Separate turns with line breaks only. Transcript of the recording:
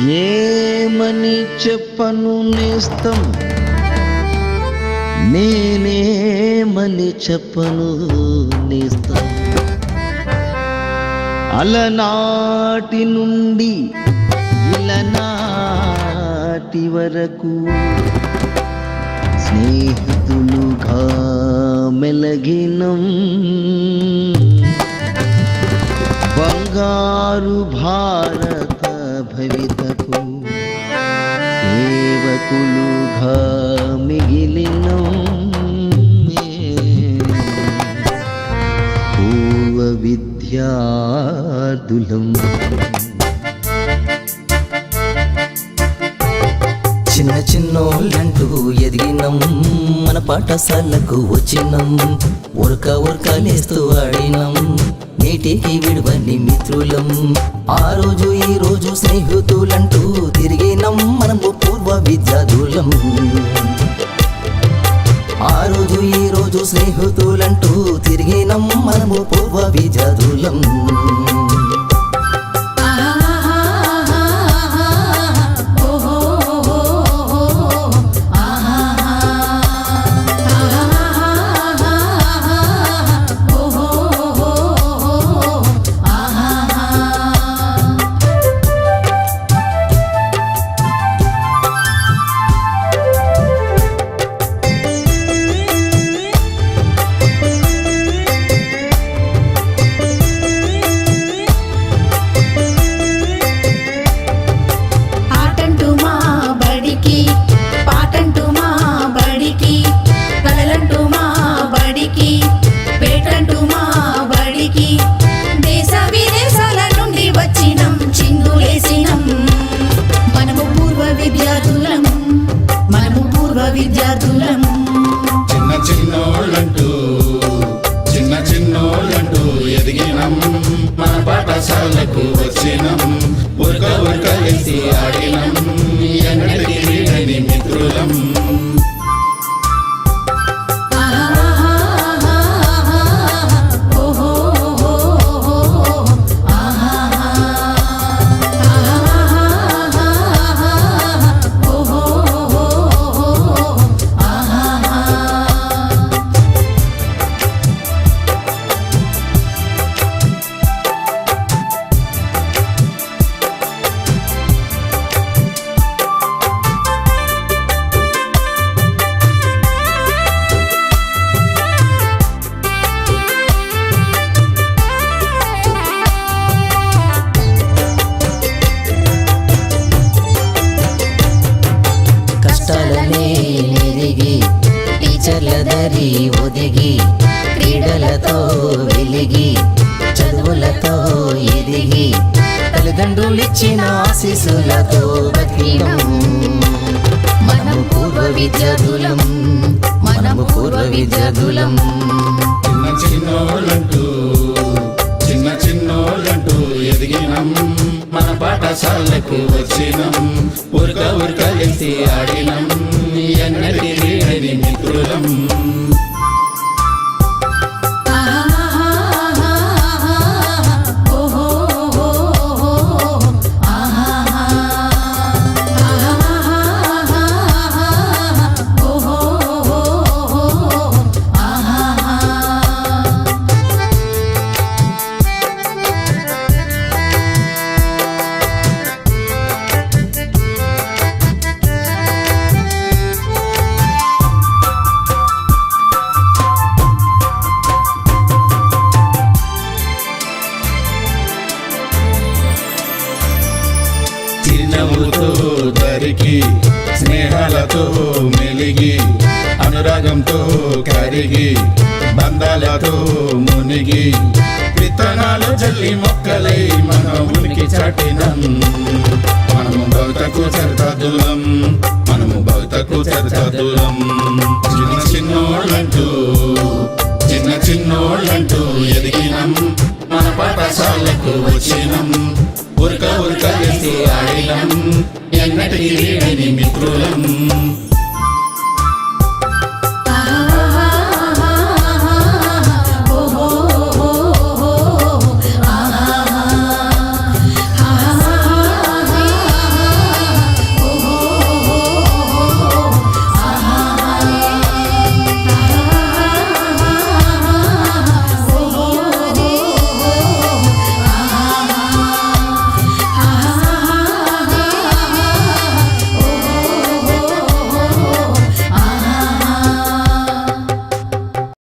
ఏమని చెప్పను నేస్తం, నేనేమని చెప్పను నేస్తం. అలనాటి నుండి ఇలనాటి వరకు స్నేహితులుగా మెలగినం. బంగారు భారత భవితకు సేవకులుగా మిగిలినం. పూర్వ విద్యార్థులం.
చిన్న చిన్నోళ్ళంటూ ఎదిగినం, మన పాఠశాలకు వచ్చినం. ఉరకలేస్తూ ఆడినం, నీటికి విడువని మిత్రులం. ఆ రోజు ఈ రోజు స్నేహితులంటూ తిరిగినం, మనము పూర్వ విద్యార్థులం. ఆ రోజు ఈ రోజు స్నేహితులంటూ తిరిగినం, మనము పూర్వ విద్యార్థులం.
చిన్నోళ్ళంటూ ఎదిగినం, మన పాఠశాలకు వచ్చినం. ఉరకలేసి ఆడినం, ఎన్నటికి వీడని మిత్రులం.
కష్టాలనే నెరిగి టీచర్ల దరి ఒదిగి, క్రీడలతో వెలిగి చదువులతో ఎదిగి, తల్లిదండ్రులిచ్చిన ఆశీస్సులతో బతికినం. మనము పూర్వ విద్యార్థులం, మనము పూర్వ విద్యార్థులం.
చిన్నోళ్ళంటూ ఎదిగినం, మన పాఠశాలకు వచ్చినం. ఉరకలేసి ఆడినం, ఎన్నటికి వీడని మిత్రులం. చిరునవ్వుతో దరికి, స్నేహాలతో మెలిగి, అనురాగంతో కరిగి, బంధాలతో మునిగి, విత్తనాలు జల్లి మొక్కలై మన ఉనికి చాటినం. మనము భవితకు చరితాదులం, మనము భవితకు చరితాదులం. చిన్నోళ్ళంటూ ఎదిగినం, మన పాఠశాలకు వచ్చినం. ఉరకలేసి ఆడినం, ఎన్నటికి వీడని మిత్రులం.